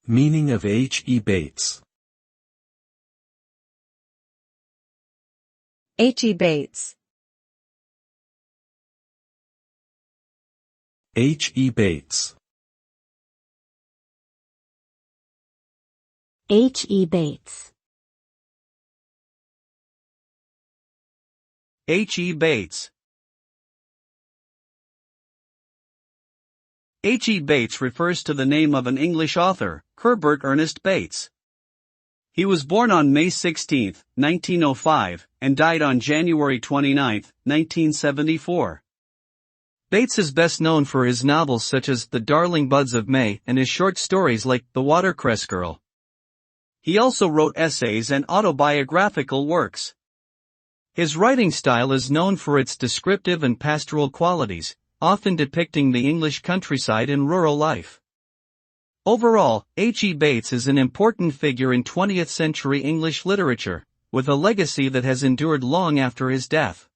Meaning of H. E. Bates. H. E. Bates. H. E. Bates. H. E. Bates. H. E. Bates. H. E. Bates refers to the name of an English author, Herbert Ernest Bates. He was born on May 16, 1905, and died on January 29, 1974. Bates is best known for his novels such as The Darling Buds of May and his short stories like The Watercress Girl. He also wrote essays and autobiographical works. His writing style is known for its descriptive and pastoral qualities, often depicting the English countryside and rural life. Overall, H. E. Bates is an important figure in 20th-century English literature, with a legacy that has endured long after his death.